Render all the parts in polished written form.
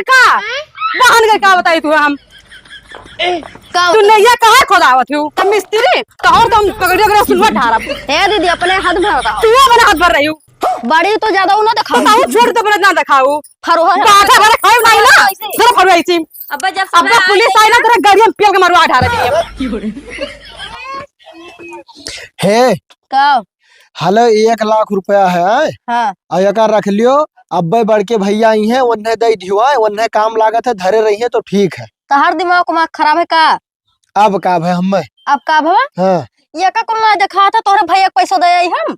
का बहन के का बताई तू हम तू नैया कहाँ खोदावत हूँ तुम मिस्त्री कहर तुम पकड़ियो करे सुनवा ढारा हे दीदी अपने हाथ भर रहा तू अपने हाथ भर रही हूँ बड़ी तो ज्यादा उन्हें तो ताऊ छोड़ तो अपने ना दिखाऊ फरोहर बाटा भरे खाई नहीं ना सिर्फ फरवाई सी अब पुलिस आई ना तेरा गाड़ी में पेल के मारवा ढारा है का हलो 1 लाख रुपया है हाँ अयका रख लियो। अब्बे बड़के भैया आई हैं उन्हें दे दियो उन्हें काम लागत है धरे रही है तो ठीक है। तहार दिमाग को खराब है का अब का भाई हम अब का भवा हाँ ये का कुल ना देखा था तोहरे भैया के पैसा दे आई हम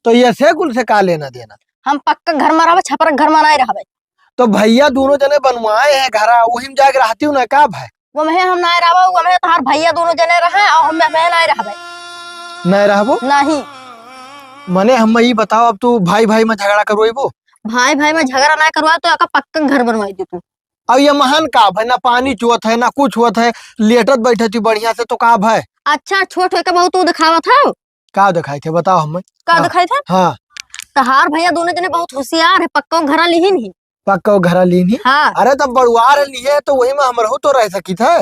तो ये से कुल से का लेना देना। हम पक्का घर में रहबे छपर घर में नहीं रहबे तो भैया दोनों जने बनवाए हैं घर वही में जाके रहती हूँ ना का भाई वो में हम नहीं रहबे वो में तहार भैया दोनों जने रहे और हम नहीं रहबे नहीं रहबो नहीं मने हम ये बताओ अब तू भाई भाई में झगड़ा करोइबो भाई भाई में झगड़ा ना करवा तो का पक्का घर बनवाई दे तू अब ये महान का भाई ना पानी चुअत है ना कुछ हुआ है लेटत बैठे थी बढ़िया से तो का भाई अच्छा छोट हो के बहुत तू दिखावा था का दिखाई थे बताओ हमें का दिखाई था हाँ तहार भैया दोनों जने बहुत होशियार है पक्का घर ली नहीं पक्का घर लीनी हाँ अरे तब बड़ुआर लिए तो वही में हम रहो तो रह सकी थे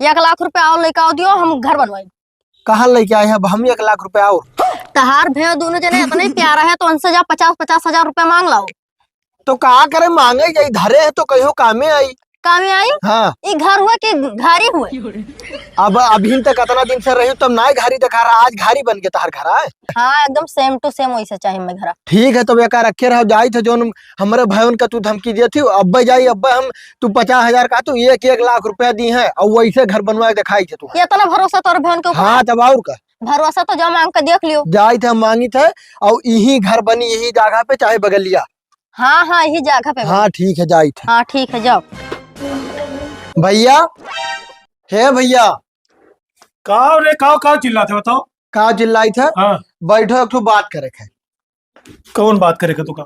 1 लाख रुपया और लेके आओ दियो हम घर बनवाई कहाँ लेके आए हैं अब हम 1 लाख रुपया और तहार भैया दोनों जने इतना ही प्यारा है तो उनसे जा 50-50 हजार रुपया मांग लाओ तो कहा करे मांगे जाई धरे है तो कहीं कामे आई काम में आई हाँ ये घर हुआ कि घारी हुए अब अभी तक इतना दिन से रही तब ना घारी दिखा रहा आज घारी बन के तार घर आए। हाँ एकदम सेम टू सेम वैसे चाहिए मैं घर ठीक है तो बेकार रखे रहो जाई थे जो हमारे भाई का तू धमकी दिए थी अब्बे जाई अब्बे हम तू 50,000 का तू 1 लाख रुपया दी है और वैसे घर बनवा दिखाई थे तू ये इतना भरोसा तोर बहन के ऊपर हाँ तब और का भरोसा तो जब मांग के देख लियो जाई थे हम मांगी थे और यही घर बनी यही जगह पे चाहे बगलिया हाँ हाँ यही जगह पे हाँ ठीक है जाई थे हाँ ठीक है जाओ भैया हे भैया का चिल्लाते बताओ का चिल्लाई थे हाँ बैठो एक ठो बात करे थे कौन बात करेगा तू का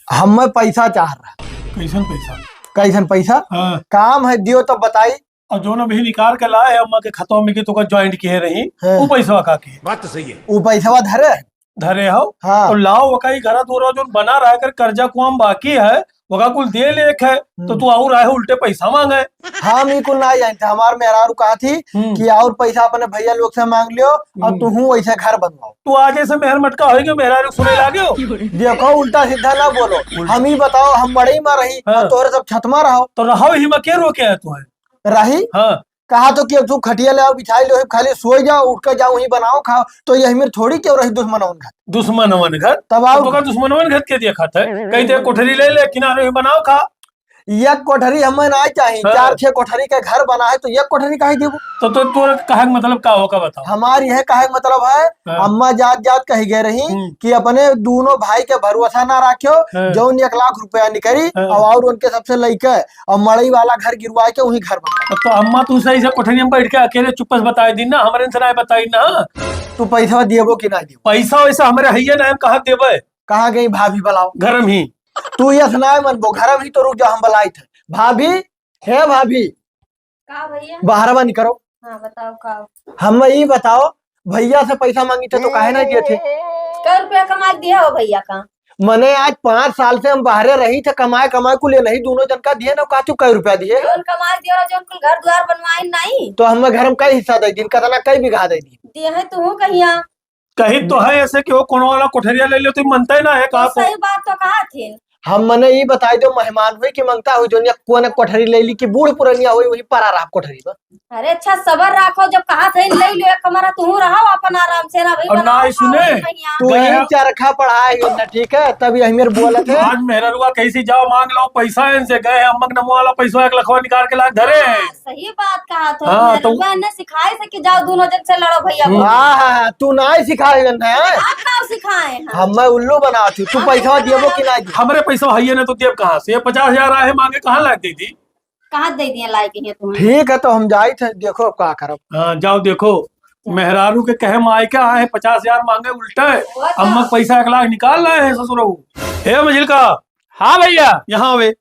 हम पैसा चाह रहा कैसन पैसा कैसन पैसा हाँ काम है दियो तो बताई और जो ना भी निकाल के लाए अम्मा के खतों में की तो का ज्वाइंट किए रही हाँ। वो पैसा का की बात तो सही है वो पैसा धरे धरे हो हाँ और लाओ वकाई घर दूर जो बना रहा कर कर्जा कुआम बाकी है वका कुल दे लेख है तो तू और आए उल्टे पैसा मांगे हम ही कुल ना जानते हमार मेहरारू कहा थी कि और पैसा अपने भैया लोग से मांग लियो और तू वैसे घर बनवाओ। तू आज ऐसे मेहर मटका होगी मेहरा सुने लागे देखो उल्टा सीधा ना बोलो हम ही बताओ हम बड़े ही में रही हाँ। तोहरे सब छतमा रहो तो रहो ही में के रोके है तू है रही हाँ कहा तो कि अब तू खटिया ले आओ बिछाई लो खाली सोई जाओ उठ कर जाओ वही बनाओ खाओ तो यही मेरे थोड़ी क्यों रही दुश्मन घर दुश्मन घर तब आओ तो का दुश्मन घर के दिया खाता है कहीं ते कोठरी ले किनारे में बनाओ खा एक कोठरी हमें ना चाहिए हाँ। 4-6 कोठरी के घर बना है तो एक कोठरी काहे देबो तो तोर कहे मतलब का होगा बताओ हमारी है कहे मतलब है हाँ। अम्मा जात जात कही गए रही कि अपने दोनों भाई के भरोसा ना रखियो हाँ। जो 1 लाख रुपया निकली हाँ। और उनके सबसे लइके और मड़ई वाला घर गिरवा के वही घर बना तो अम्मा तू सही से कोठरी में बैठ के अकेले चुप्पस बताई दी ना हमारे से ना बताई ना तू पैसा दिएबो कि ना दियो पैसा वैसा हमारे हैया ना हम कहा देवे कहा गई भाभी बुलाओ घर में ही तू ये सुना मनबो घर भी तो रुक जा हम बुलाई थे भाभी है भाभी का भैया बाहर बनी करो हाँ बताओ का हम ये बताओ भैया से पैसा मांगी थे तो काहे ना दिए थे क्या रुपया कमा दिया हो भैया का मैंने आज 5 साल से हम बाहर रही थे कमाए को ले नहीं दोनों जन का दिए ना का तू कई रुपया दिए जोन कमा दिया जोन कुल घर द्वार बनवाई नहीं तो हमें घर में कई हिस्सा दे दिन का कई बीघा दे दी दिए है तू कहिया कहीं तो है ऐसे कि वो कोनो वाला कोठरिया ले लो तो मनता ही ना है कहा सही बात तो कहा थी हम मने ये बताई दो मेहमान हुई कि मंगता हुई जो कोने कोठरी ले ली कि बूढ़ पुरनिया हुई वही परा रहा कोठरी में। अरे अच्छा सबर रखो जब कहा थे ले लो एक कमरा तू रहो अपन आराम से ना भाई और ना ही सुने तू यही चरखा पढ़ाए ना ठीक है तभी यही मेरे बोला थे आज मेहरा रुआ कैसी जाओ मांग लो पैसा इनसे गए अम्मक नमो वाला पैसा 1 लाख निकाल के ला धरे सही बात कहा तो हाँ, तो मैंने सिखाए से कि जाओ दोनों जन से लड़ो भैया हाँ तू ना ही सिखाए आप का सिखाए हम उल्लू बना थी तू पैसा दिएबो कि ना हमारे पैसा हैया ने तो देव कहाँ से 50,000 आए मांगे कहाँ लाग दी थी कहाँ दे दिए लायक है तुम्हें ठीक है तो हम जाए थे देखो अब क्या करब हाँ जाओ देखो मेहरारू के कहे माए क्या आए 50,000 मांगे उल्टा है अम्मा पैसा 1 लाख निकाल रहे हैं ससुर हे मजिल का हाँ भैया यहाँ वे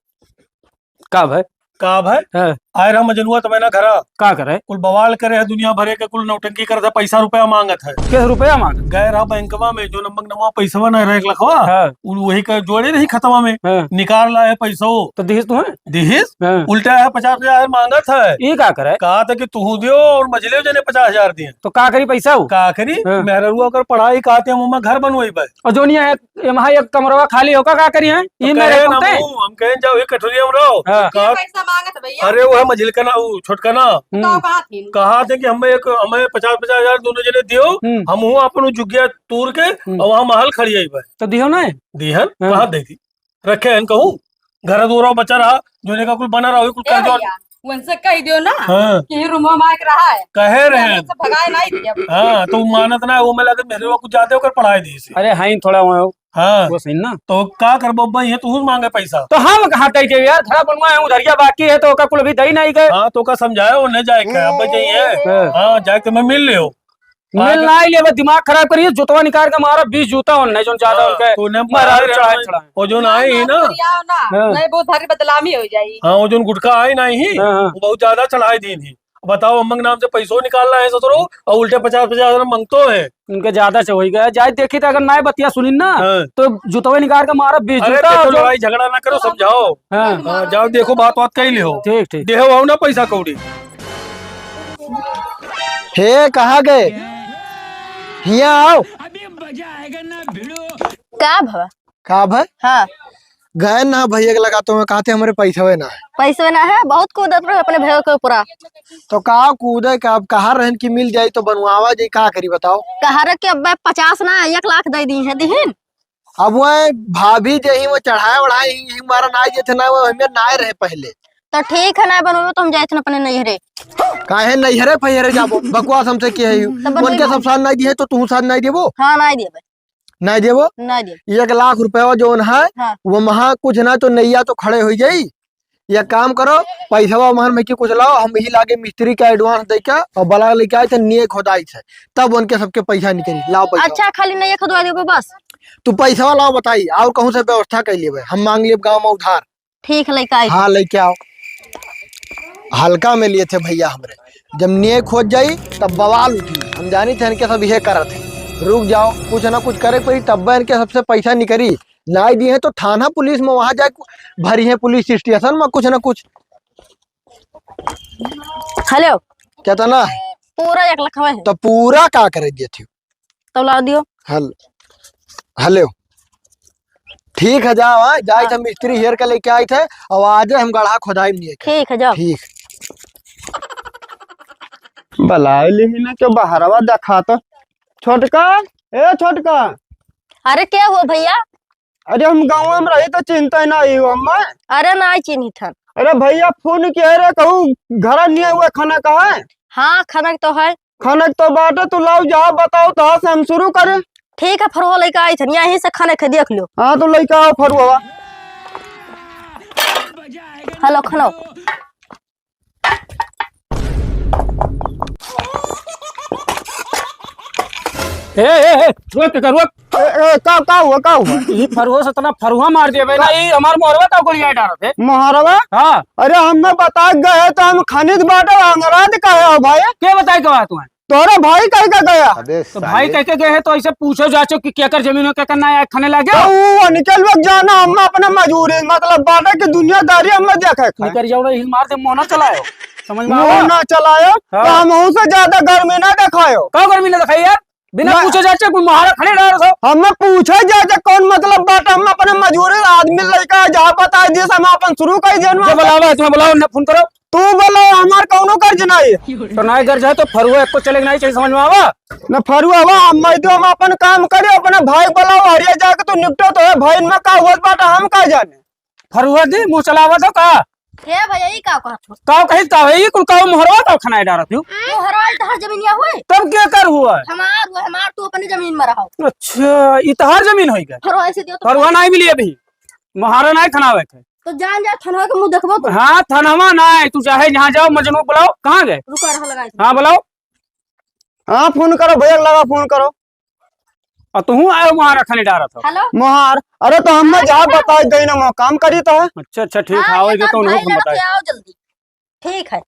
का भाई का भाई आए रहा मजनुआ तो मैंने घरा का करे कुल बवाल करे है, दुनिया भरे के कुल नौटंकी करे है, पैसा रुपया मांगत है। किस रुपया मांग? गए रहा बैंकवा में, जो नमक नमक पैसा न रहे 1 लखवा, हाँ। वही का जोड़े नहीं खतवा में, हाँ। निकाल रहा है पैसा। तो दिहिस तू है? दिहिस हाँ। उल्टा है 50,000 मांगत है। ये का करे? कहा था कि तू दियो और मजले जने 50,000 दिए। तो का करी पैसा हो? का करी हाँ। मेहरुआ कर पढ़ाई कहते हम घर बनवाई बे। और जोनिया है यहाँ एक कमरवा खाली होगा का करी है? ये मेरे कहे कहते हैं। हम कहें जाओ ये कटोरिया में रहो। हाँ। कहा पैसा मांगत भैया अरे वो है मझिल का ना, वो छोटका ना, तो कहा थी कहा थे कि हमें 50,000 दोनों जने दियो, हम हूँ अपन जुगिया तूर के और वहाँ महल खड़ी आई बे। तो दियो ना दिहन हाँ। कहा दे दी रखे हैं कहूँ घर दूरा बचा रहा, जोने का कुल बना रहा कुल कर जो। उनसे कह दियो ना हाँ। कि रूमो मांग रहा है, कहे रहे हैं। से भगाए नहीं दिया। हाँ तो मानत ना वो में लगे मेरे को कुछ ज्यादा होकर पढ़ाई दी इसे। अरे हाँ थोड़ा वहाँ हो। हाँ वो सही ना। तो का कर बब्बा ये तू मांगे पैसा। तो हम कहाँ तय के यार खड़ा बनवाए हूँ, धरिया बाकी है तो का कुल अभी दही नहीं गए। हाँ तो का समझाया वो नहीं जाए क्या अब चाहिए। हाँ जाए तो मैं मिल ले हो मिल ना ही ले, दिमाग खराब करिए, जुतवा निकाल के मारा 20 जूता नहीं जो ज्यादा उनके तूने चढ़ाए वो जो आई है ना, नहीं बहुत भारी बदलामी हो जाएगी। हाँ वो जो गुटखा आई ना ही वो बहुत ज्यादा चढ़ाई दी थी। बताओ अम्मक नाम से पैसों निकालना है ससुरो और उल्टे 50,000 मांगतो है। उनके ज्यादा से हो गया जाए देखी तो अगर ना बतिया सुनी ना तो जुतवे निकाल के मारा 20 अरे जूता। देखो लड़ाई झगड़ा ना करो, समझाओ। हाँ जाओ देखो बात कही ले हो। ठीक ठीक देहो आओ ना पैसा कौड़ी। हे कहाँ गए? यहाँ आओ। का भवा? का भाई? हाँ गए ना भैया के लगाते हुए कहते हमारे पैसा हुए ना है। पैसे ना है, बहुत कूदत रहे अपने भैया के ऊपर। तो कहा कूदे का अब कहा रहन की मिल जाये तो बनवावा जाये, का करी बताओ। कहा रहे कि अब 50 ना 1 लाख दे दी है दिहिन। अब वो भाभी जही वो चढ़ाए बढ़ाए हमारा ना जे थे ना वो हमें ना रहे पहले। तो ठीक है ना बनवे तो हम जाए थे अपने नैहरे। काहे नैहरे फैहरे जाबो बकवास हमसे के है उनके सब साथ नहीं दिए तो तू साथ नहीं देबो। हाँ नहीं देबे, नहीं देबो, नहीं देबे। 1 लाख रुपया जो है हाँ। वो महा कुछ ना तो नैया तो खड़े हो जाई। या काम करो पैसा वहां में कुछ लाओ, हम ही लागे मिस्त्री का एडवांस दे के और बला लेके आए थे निये खोदाई थे तब उनके सबके पैसा निकली। लाओ पैसा। अच्छा खाली नहीं खुदवा देबो बस? तू पैसा लाओ बताई और कहूँ से व्यवस्था कर लिए हम मांग लिए गाँव में उधार। ठीक है लेके आई। हाँ लेके आओ। हल्का में लिए थे भैया हमरे, जब निये खोज जाई तब बवाल उठी। हम जानी थे इनके सब ये करत थे। रुक जाओ कुछ ना कुछ करे पड़ी तब इनके सबसे पैसा निकली। ना दिए तो थाना पुलिस में वहां जाके भरी है पुलिस स्टेशन में कुछ ना कुछ। हेलो क्या था ना पूरा 1 लाख है तो पूरा का करे दिए थे तो ला दियो। हेलो ठीक है जाओ। हाँ जाए थे मिस्त्री हेर के लेके आए थे और आज हम गढ़ा खोदाई नहीं। ठीक है जाओ। ठीक बलाई ली ना क्यों बहरवा देखा तो। छोटका ए छोटका। अरे क्या हुआ भैया? अरे हम गाँव में रही तो चिंता नहीं हुआ मैं। अरे ना चिन्हित था। अरे भैया फोन किया रे कहूँ घर नहीं हुआ खाना का है। हाँ खाना तो है। खाना तो बाटे तू लाओ जाओ बताओ तो से हम शुरू करें। ठीक है फरवा लेके आई थे यहीं से खाने के देख लो। हाँ तो लेके आओ फरुआ। हेलो खाना रुक रुक। का हुआ ये फरुआ से तना फरुआ मार दिया भाई ना, ये हमार मोरवा का गोलियां डाल थे महारवा। हाँ अरे हमें बता गए तो हम खनिज बाटे अंगराध का है भाई। क्या बताए के बात है? तोरा भाई कह के गया। तो भाई कह के गए हैं तो ऐसे पूछो जाचो कि क्या कर जमीनों क्या करना है खाने लगे। वो निकल वक्त जाना हम अपने मजूरी मतलब बाटे की दुनियादारी हमें देखे निकल जाओ हिल मार दे मोना चलायो समझ में मुंह ना चलायो तो हम से ज्यादा गर्मी ना दिखायो। का गर्मी ना दिखाई यार बिना पूछे जाचे कोई महारा खड़े रह रहे हो। हमें पूछे जाचे कौन मतलब बात हम अपने मजूरी आदमी लड़का जहाँ बता दिए हम अपन शुरू कर दिए। बुलावा तुम्हें बुलाओ ना फोन करो। तू बोलो हमार कौनो कर्ज नहीं तो ना कर्ज है तो फरुआ एक को चले नहीं चाहिए समझ में आवा न फरुआ हम अपन काम करे अपने भाई बुलाओ हरिया जाके तू निपटो तो भाई में का हुआ बात हम का जाने। फरुआ दी मुंह चलावा तो का हे भैया ई का कहत का कहि का है ये कुल का मोहरवा का खाना डारत हूं तू हरवाल तहर जमीनिया होए तब क्या कर हुआ हमार तू अपनी जमीन में रहो। अच्छा ये तहार जमीन होई गए फरवा से दियो तो फरुआ नहीं मिली अभी महारा नहीं खानावे के तो जान जा थनवा के मुंह देखबो तो। हां थनवा नहीं तू चाहे जहां जाओ मजनू बुलाओ कहां गए रुका रह लगाई। हां बुलाओ। हाँ फोन करो भैया लगा फोन करो। और तू आयो महारा खाने डारत हो। हेलो मोहार अरे तो हम जहाँ बता गई ना काम करी तो है। अच्छा अच्छा ठीक आओ तो उनको बताए आओ जल्दी। ठीक है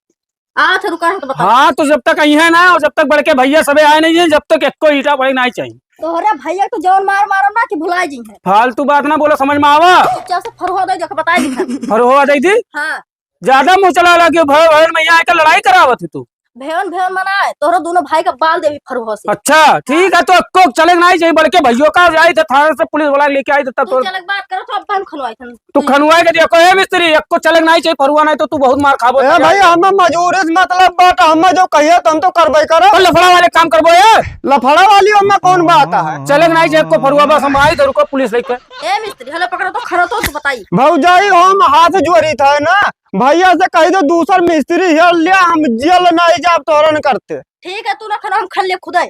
आ थे रुका है तो बता। हाँ तो जब तक आई है ना और जब तक बड़के भैया सबे आए नहीं है जब तक एक को ईटा पड़ी नहीं चाहिए। तोहरे भैया तो जौन मार मारम ना कि भुला जी है। फालतू बात ना बोलो समझ में आवा। चल से फरवा दे जो बता दी है। और हो गई थी हां ज्यादा मुंह चला लगे भय भय मैया आकर लड़ाई करावत थी तू। भेवन भेवन मनाए तोहरा दोनों भाई का बाल देवी फरवा से। अच्छा ठीक है तो को चले नहीं चाहिए बड़के भैया का जाए थे थाने से पुलिस वाला लेके आई तब तू तो चलक बात करो तो अब हम खनवाई थन। तू खनवाए के देखो ए मिस्त्री एक को चले नहीं चाहिए फरुआ नहीं तो तू बहुत मार खाबो। ए भाई हम मजूरी से मतलब बात हम जो कहिए तुम तो करबे करो। लफड़ा वाले काम करबो ये लफड़ा वाली हम कौन बात है। चले नहीं चाहिए को फरुआ बस हम आई तो रुको पुलिस लेके। ए मिस्त्री हले पकड़ो तो खरो तो बताई। भौजाई हम हाथ जोड़ी था ना भैया से कही दो दूसर मिस्त्री हियर लिया हम जेल नहीं जाब तोरन करते। ठीक है तू ना खनो हम खन ले खुदाई।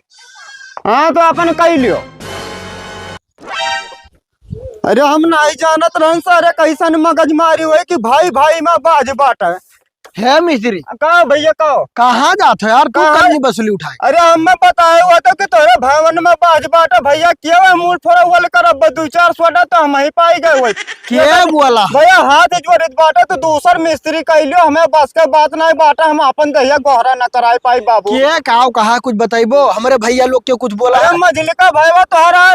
हाँ तो अपन कही लियो। अरे हम नहीं जानत रहन सारे कैसन मगजमारी हुए कि भाई भाई में बाज बाट है मिस्त्री कहो भैया कहो कहाँ जाते हो यार तू कहाँ? कर्ज वसूली उठाए। अरे हमें बताया हुआ था कि तोरे भवन में बाज बाट भैया क्यों मूड फोड़ा हुआ कर दो चार सोडा तो हम ही पाई गए हुए के बोला भैया हाथ जोड़ित बाटा तो दूसर मिस्त्री कह लियो हमें बस के बात नहीं बाटा हम अपन दहिया गोहरा न कराए पाई बाबू। के काव कहा कुछ बताइबो हमारे भैया लोग के कुछ बोला अरे मझली का भाई तोहरा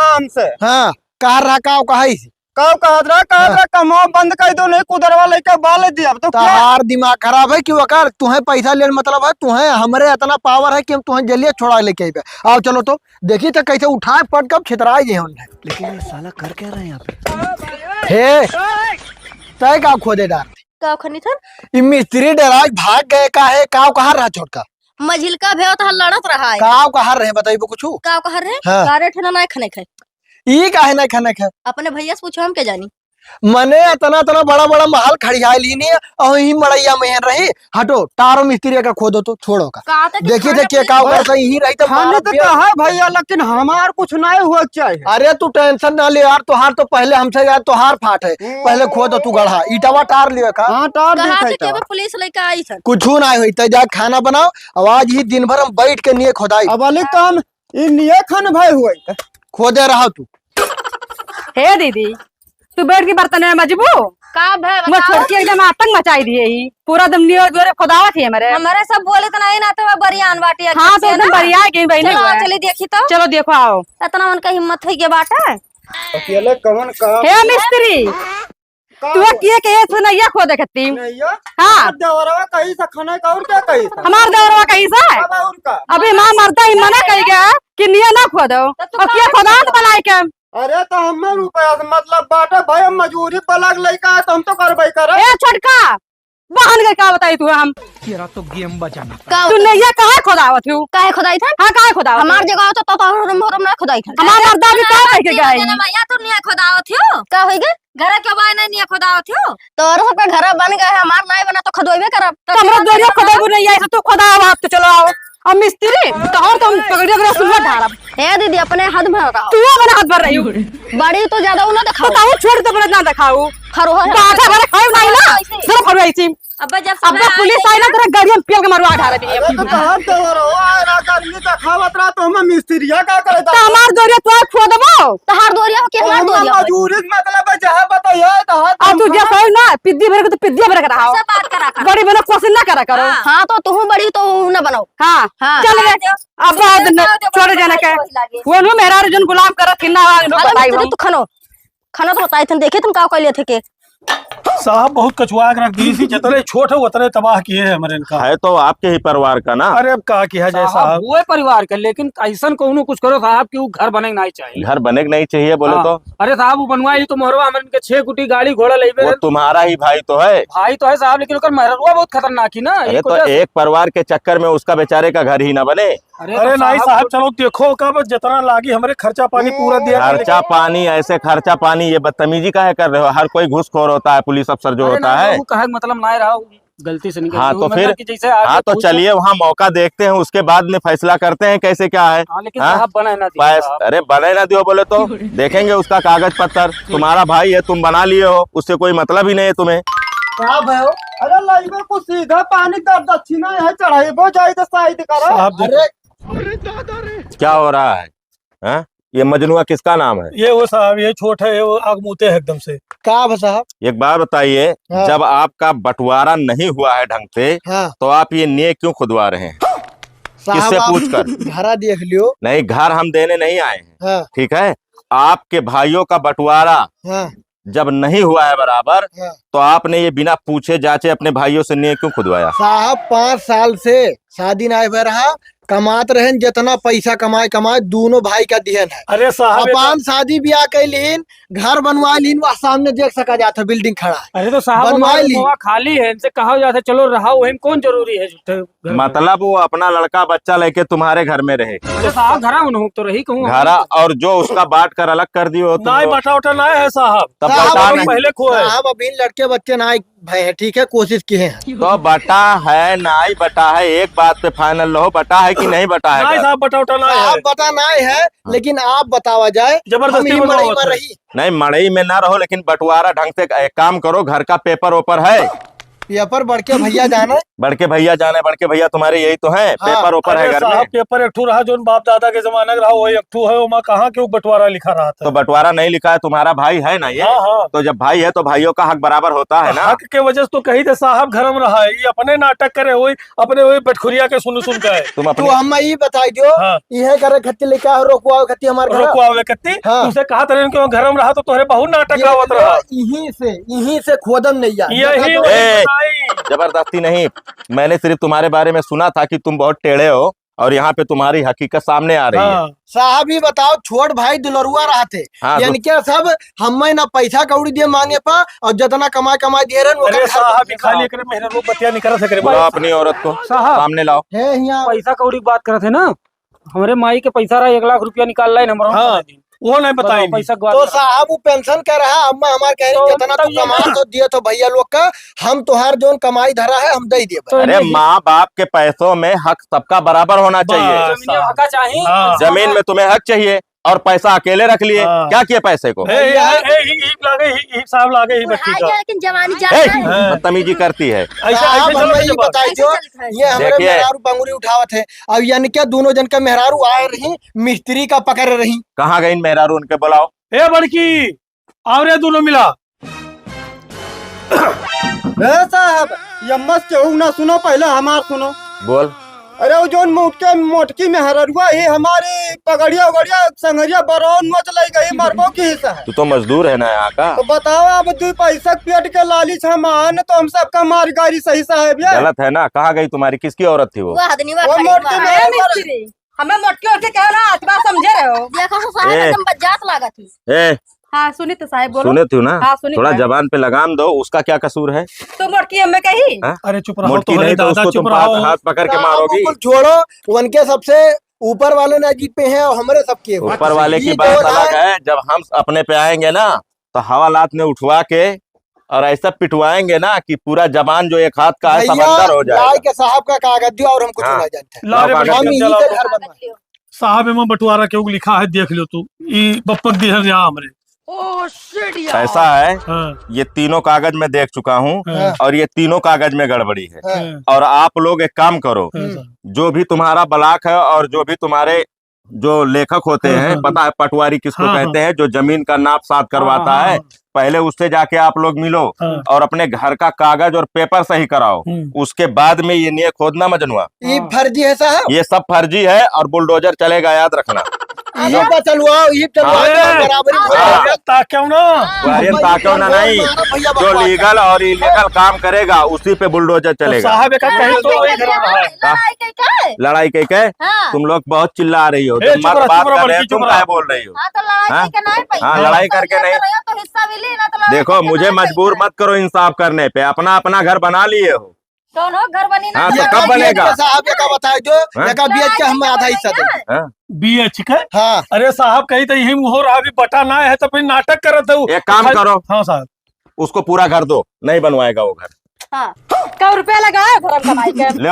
हमसे हाँ कहा रहा काव कहा कहो कहत कमो बंद कर दो नहीं कुदरवा लेके बाल दिया तो क्या? तार दिमाग खराब है कि वकार तुम्हें पैसा लेने मतलब है तुम्हें हमरे इतना पावर है कि हम तुम्हें जल्दी छोड़ा लेके आइबे। आओ चलो तो देखी तो कैसे उठाए पट कब छितराए जे हमने। लेकिन ये साला कर क्या रहे हैं यहाँ पे। हे तय का खोदे डार का खनी थन ई मिस्त्री डराज भाग गए का है काव कहा रहा छोटका मझिल का भेव तो लड़त रहा है। काव कहा रहे बताइबो कुछ का कह रहे हाँ। कारे ठना ना खने खाए ई काहे ना खाना खा अपने भैया से पूछो हम के जानी। मने इतना इतना बड़ा बड़ा महल खड़िया ली और ही मड़ैया में रही हटो तारो मिस्त्री का खोदो तो छोड़ो का देखिए देखिए का करता यही रही तो खाने तो कहा भैया लेकिन हमार कुछ नहीं हुआ चाहिए। अरे तू टेंशन ना ले यार तोहार तो पहले हमसे यार तोहार फाट है पहले खोदो तू गढ़ा ईटावा टार लियो का। हाँ टार कहा से देखा के पुलिस लेके आई थन कुछ ना हुई तो जा खाना बनाओ और आज ही दिन भर हम बैठ के नहीं खोदाई अब वाली काम ये खान भाई हुआ खोदे रहा तू। हे दीदी तू बैठ के बर्तन में मजबू का भेव मैं छोड़ के एकदम आतंक मचाई दिए ही पूरा दम नियो गोरे खुदावत है हमारे। हमारे सब बोले तो नहीं ना तो बरियान बाटी है। हाँ तो एकदम बढ़िया है कहीं बहने चलो चले देखी तो चलो देखो आओ इतना उनका हिम्मत है के बाटा अकेले कौन काम हे मिस्त्री तू के सुनैया खोदे खत्ती नहीं हाँ देवरवा कहीं से खाना का और क्या कहीं से हमार देवरवा कहीं से अब और का अभी माँ मरता ही मना कही गया कि निया ना खोदो और क्या खोदा तो बनाए के अरे तो हमें रुपया से मतलब बाटा भाई हम मजूरी पलग लेकर आए तो हम तो करवाई कर ए छोटका बहन के का बताई तू हम तेरा तो गेम बचाना तू नैया कहाँ खोदावत हूँ काहे खुदाई थन हाँ कहाँ खोदावत हमार जगह तो हम ना खुदाई थन हमार मर्दा भी कहाँ रह के गए मैया तो नहीं खुदाओ थियो का होई गे घर के बाय नहीं खुदाओ थियो तोर सबका घर बन गए हमार नहीं बना तो खुदवाइबे करब। हमरा दोरिया खोदाबू नहीं आई तो खोदाव आप तो चलो आओ अब मिस्त्री तो और तुम पकड़िए अगर सुनवा ढारब हे दीदी अपने हाथ में रहो तू अपने हाथ भर रही हूँ बड़ी तो ज्यादा ना दिखाओ बताओ छोड़ तो ना दिखाओ खरो बाधा भरे खाओ नहीं ना सिर्फ फरवा ऐसी अब जब अब पुलिस आई ना तेरा गाड़ी में पेल के मारवा ढार दी अरे तो कहां देवरवा आरा करनी तो खावत रहा तो हम मिस्त्रिया का करे तो हमार दोरिया तो खो देबो तहार दोरिया के हमार दोरिया मजूरी मतलब जहां बताइए तो अब तू जैसा हो ना पिद्दी भर के तो पिद्दी भर के रहो बात करा कर बड़ी बना क्वेश्चन ना करा करो हां तो तू बड़ी तो ना बनाओ हाँ हाँ। चल गए अब छोड़ जाने का वो नु मेरा अर्जुन गुलाम कर किन्ना बताई तू खानो खाना तो बताई थन देखे तुम का कहले थे के साहब बहुत कछुआ के रख दी थी जितने छोट है उतने तबाह किए हैं हमारे इनका। है तो आपके ही परिवार का ना। अरे अब कहा किया जाए साहब हुए परिवार के लेकिन ऐसा कहूँ कुछ करो साहब की घर बने नहीं चाहिए घर बने नहीं चाहिए बोले हाँ। तो अरे साहब वो बनवाई तो मोहरवा हमन के 6 गुटी गाड़ी घोड़ा लेबे वो तुम्हारा ही भाई तो है। भाई तो है साहब लेकिन ओकर महरुआ बहुत खतरनाक ही ना अरे तो एक परिवार के चक्कर में उसका बेचारे का घर ही ना बने। अरे नहीं साहब चलो देखो कब जितना लागी हमारे खर्चा पानी पूरा दिया खर्चा पानी ऐसे खर्चा पानी ये बदतमीजी काहे कर रहे हो। हर कोई घूसखोर होता है पुलिस अफसर जो होता है। मतलब ना रहा गलती से निकल हाँ तो फिर हाँ तो चलिए वहाँ मौका देखते हैं उसके बाद में फैसला करते हैं कैसे क्या है। लेकिन साहब बने ना अरे बने ना दियो बोले तो देखेंगे उसका कागज पत्तर। तुम्हारा भाई है तुम बना लिए हो उससे कोई मतलब ही नहीं है तुम्हें। क्या भयो अरे लाइबे को सीधा पानी कर दक्षिणा है चढ़ाई वो जाई तो साइड करो। क्या हो रहा है हाँ? ये मजनुआ किसका नाम है? ये वो साहब, ये छोट है, ये वो आगमूते है एकदम से। का बा साहब? एक बात बताइए, हाँ। जब आपका बंटवारा नहीं हुआ है ढंग से, हाँ तो आप ये नींव क्यों खुदवा रहे हैं? साहब किससे आप पूछकर? घरा देख लियो। नहीं, घर हम देने नहीं आए हैं, हाँ ठीक है। आपके भाइयों का बंटवारा हाँ जब नहीं हुआ है बराबर, हाँ। तो आपने ये बिना पूछे जाचे अपने भाइयों से नींव क्यों खुदवाया? साहब 5 साल से शादी ना हुआ रहा, कमात रहे, जितना पैसा कमाए दोनों भाई का दिहन है। अरे साहब अपन शादी ब्याह कैलीन, घर बनवा लीन, वह सामने देख सका जाता बिल्डिंग खड़ा है। अरे तो साहब बनवा हमारे ली। मुआ खाली है, इनसे कहा जाता चलो रहा वही कौन जरूरी है झूठे घर में। मतलब वो अपना लड़का बच्चा लेके तुम्हारे घर में रहे, अरे साहब घरा उन्हों तो रही कहूँ घरा, और जो उसका बांट कर अलग कर दियो तुम ना लोग। बटा उठा ना है साहब, तब साहब बता अभी- नहीं। पहले खो है। साहब अभी लड़के बच्चे ना भाई है, ठीक है, कोशिश किए हैं। तो बटा है नाई बटा है, एक बात पे फाइनल रहो, बटा है कि नहीं बटा है ना घर? साहब बटा उठा ना है। साहब बता ना है, लेकिन आप बतावा जाए, जबरदस्ती हम ही बनवावत मड़ई में है। रही। नहीं, मड़ई में ना रहो, लेकिन बंटवारा ढंग से एक काम करो, घर का पेपर ओपर है, पेपर बढ़ के भैया जाना। बड़के भैया जाने, बड़के भैया तुम्हारे यही तो हैं, हाँ। पेपर ओपर है अरे घर साहब में। पेपर एकठू रहा जो बाप दादा के जमाने का रहा, वही एकठू है, वहाँ कहाँ क्यों बंटवारा लिखा रहा था। तो बंटवारा नहीं लिखा है, तुम्हारा भाई है ना ये? हाँ हाँ, तो जब भाई है तो भाइयों का हक बराबर होता है ना। हक के वजह से तो कही थे साहब घर में रहा है, ये अपने नाटक करे हुए, अपने वही बटखुरिया के सुन सुन के। तुम तो अपने हम ये बताई दो, हाँ। यह करे खत्ती लेके आओ, रोकवाओ खत्ती हमारे घर। रोको आवे कत्ती, हाँ। तुमसे कहा था कि घर में रहा तो तोहरे बहुत नाटक आवत रहा। यहीं से खोदम नहीं जा। यही ए, वही बनाई। जबरदस्ती नहीं, मैंने सिर्फ तुम्हारे बारे में सुना था कि तुम बहुत टेढ़े हो, और यहाँ पे तुम्हारी हकीकत सामने आ रही है। हाँ। साहब ही बताओ, छोट भाई दुलरुआ रहते, हाँ, यानी क्या सब हमें ना पैसा कौड़ी दिए मांगे पा, और जितना कमाए दिए रहन अरे साहब खाली करे मेहनत वो बतिया नहीं कर सके। बुलाओ अपनी औरत को साहब सामने लाओ। है यहाँ। पैसा कौड़ी की बात करे थे ना, हमारे माई के पैसा रहा 1 लाख रुपया निकाल ला नंबर हाँ, वो नहीं बताई। पैसा तो साहब वो पेंशन कर रहा, अम्मा हमारे कह रही तो जितना तू तब ये कमा ना- तो दिए तो भैया लोग का, हम तुहार जोन कमाई धरा है हम दे दिए। तो अरे माँ बाप के पैसों में हक सबका बराबर होना चाहिए। बस। जमीनिया हका चाहिए। हाँ। जमीन में तुम्हें हक चाहिए, और पैसा अकेले रख लिए, हाँ। क्या किए पैसे को? साहब लागे ही बच्ची का लेकिन जवानी ए, जाता है। बदतमीजी करती है। ऐसा साहब ऐसे हमें चलो ये जब बताई ऐसे जो, चलता है। ये हमारे देखिए। मेहरारू पंगुरी उठावत है, अब यानी क्या दोनों जन का मेहरारू आए रही, मिस्त्री का पकड़ रही। कहाँ गई मेहरारू, उनके बुलाओ। ए बड़की आवरे दोनों मिला। साहब ये मत केहू ना सुनो, पहले हमार सुनो। बोल। अरे वो जोन मोटकी में हररुआ ही हमारी पगड़िया उगड़िया संगरिया बरौन मच लाई गई, मरबो की हिस्सा है। तू तो मजदूर है ना यहाँ का। तो बताओ अब 2 पैसा पेट के लालिच हम आन, तो हम सबका मार गाड़ी सही साहब यार। गलत है ना। कहाँ गई तुम्हारी, किसकी औरत थी वो? वाह आदमी वाह वो खड़ी मोटकी वाह। में ए मिस्त्री, हमें मोटके उठे कहो ना, आज बात समझे रहे हो। देखो साहब ए। एकदम बज्जात लागत थी। ए, हाँ सुनी तो साहब बोलो। सुने थी ना? हाँ, सुनी थोड़ा है। जबान पे लगाम दो, उसका क्या कसूर है? तो मोटकी हमें कही। हाँ? अरे चुप रहो, मोटकी तो नहीं तो दादा उसको चुप तुम रहो। हाथ पकड़ के साहब मारोगी। बिल्कुल छोड़ो, उनके सबसे ऊपर वाले नजीब पे हैं और हमारे सबके हैं। ऊपर वाले की ये बात जो अलग है, जब हम अपने पे आएंगे ना, तो हवालात में उठवा के और ऐसा पिटवाएंगे ना कि पूरा जबान जो एक हाथ का है भैया समंदर हो लाए जाएगा। के साहब का कागज दियो और हमको हाँ। चुना जानते हैं। ला रे हम बड़की, हम अब यहीं चलाओ से तो। घर बनवा। साहब एमा बंटवारा क्यों लिखा है देख लो तू, ई बप्पक दी है यहाँ हमरे। ऐसा है, हाँ, ये तीनों कागज में देख चुका हूँ, हाँ, और ये तीनों कागज में गड़बड़ी है। हाँ, और आप लोग एक काम करो, हाँ, जो भी तुम्हारा ब्लॉक है और जो भी तुम्हारे जो लेखक होते हाँ, हैं, हाँ। पता है पटवारी किसको हाँ, कहते हैं, जो जमीन का नाप साफ करवाता हाँ, है, हाँ। पहले उससे जाके आप लोग मिलो हाँ। और अपने घर का कागज और पेपर सही कराओ, उसके बाद में ये नींव खोदना मजनुआ। ये फर्जी है साहब, ये सब फर्जी है, और बुलडोजर चलेगा, याद रखना। ये पर चलवाओ, ये चलवाओ, हाँ। बराबरी हो हाँ। जाएगा। ताक्यों ना। वारियन ताकओ ना नहीं, भैया जो बकवास लीगल और इलीगल काम करेगा उसी पे बुलडोजर तो चलेगा। साहब एक कहीं तो वही घर में रहा है। लड़ाई कई का है? लड़ाई के हाँ। तुम लोग बहुत चिल्ला रही हो, ए, तुम चुप मत रहो, बात चुप रहो, कर रहे हो, बल्कि तुम चुप क्या रहो। बोल रही हो? हाँ तो लड़ाई हाँ? कई के नहीं पैसा। हाँ, लड़ाई करके नहीं। तो हिस्सा मिली ना, तो लड़ाई देखो, करके मुझे नहीं मजबूर पैसा। मत करो इंसाफ करने पे, अपना अपना घर बना लिए हो। कौन हो घर बनी ना? हाँ, तो ये कब का बनेगा? बीएच के साहब ये का बताए जो, हाँ? ये का बीएच के हम आधा हिस्सा दे। हाँ? BH के? हाँ अरे साहब कहीं तो यही हो रहा, अभी बटा ना है तो फिर नाटक करत है। एक काम करो, हाँ साहब, उसको पूरा घर दो, नहीं बनवाएगा वो घर। हाँ। कौ रुपया लगाए भरम कमाई के। ले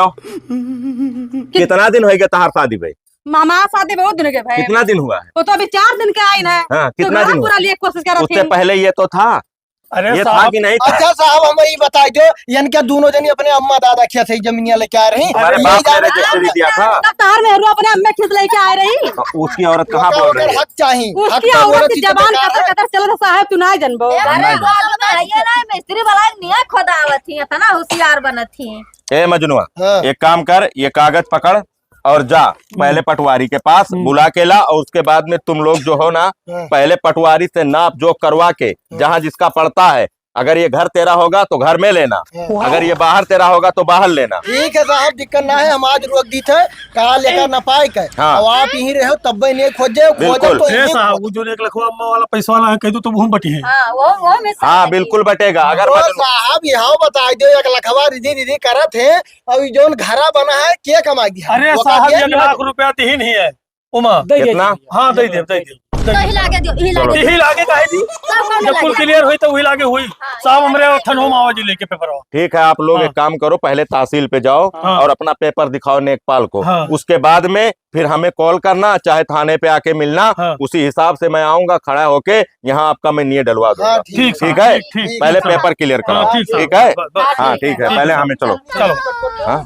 कितना दिन हो गया तहार शादी भाई? मामा शादी बहुत दिन के भाई, कितना दिन हुआ है? वो तो अभी 4 दिन के आई ना। हाँ, तो कितना घर दिन हुआ? पूरा लिए कोशिश कर उससे रही। पहले ये तो था, अरे ये था साहब, कि नहीं था? अच्छा साहब हमें ये बताई दो यानी क्या दोनों जनी अपने अम्मा दादा क्या सही जमीनियां लेके आ रही हमारे यही बाप ने जाना रजिस्ट्री दिया था। तब तार में अपने अम्मे खिस लेके आ रही उसकी औरत कहाँ ओकर- बोल ओकर रही है? हक चाहिए हक उसकी तो बोलो औरत की चीज़ जबान बेकार कतर है। कतर चल साहब तू ना जनबो अरे बात बताइए ना मिस्त्री वाला निया खोदावत थी इतना होशियार बनत थी। ए मजनुआ, हाँ। एक काम कर, ये कागज पकड़ और जा पहले पटवारी के पास बुला के ला, और उसके बाद में तुम लोग जो हो ना पहले पटवारी से नाप जोख करवा के जहाँ जिसका पड़ता है, अगर ये घर तेरा होगा तो घर में लेना, अगर ये बाहर तेरा होगा तो बाहर लेना। ठीक है साहब दिक्कत ना है हम आज रोक दी थे कहा लेकर न पाए के हाँ। अब आप यहीं रहो तब नहीं खोजे बिल्कुल। तो अरे यहीं साहब वो जो 1 लाख अम्मा वाला पैसा वाला है, कह दो तो भूम बटी है। हाँ वो में हाँ बिल्कुल बटेगा। अगर ओ मजनू साहब यहाँ बता दो 1 लखवा रिधी रिधी करत है अब ये जोन घरा बना है के कमा गया अरे वो साहब का 1 लाख रुपया तीन ही है उमा। कितना? हाँ दे दे तो हिला के दियो हिला के यही लागे काहे दी, जब कुल क्लियर हुई तो वही लागे हुई। साहब हमरे थनोम आवाज लेके पेपर आओ। ठीक है, आप लोग हाँ। एक काम करो, पहले तहसील पे जाओ हाँ। और अपना पेपर दिखाओ नेकपाल को। हाँ। उसके बाद में फिर हमें कॉल करना, चाहे थाने पे आके मिलना। हाँ। उसी हिसाब से मैं आऊंगा खड़ा होके, यहाँ आपका मैं निये डलवा दूंगा। हाँ, ठीक ठीक है, ठीक पहले पेपर क्लियर हाँ, कराओ। ठीक ठीक है, बस, बस। हाँ ठीक है, पहले हमें चलो। चलो हाँ।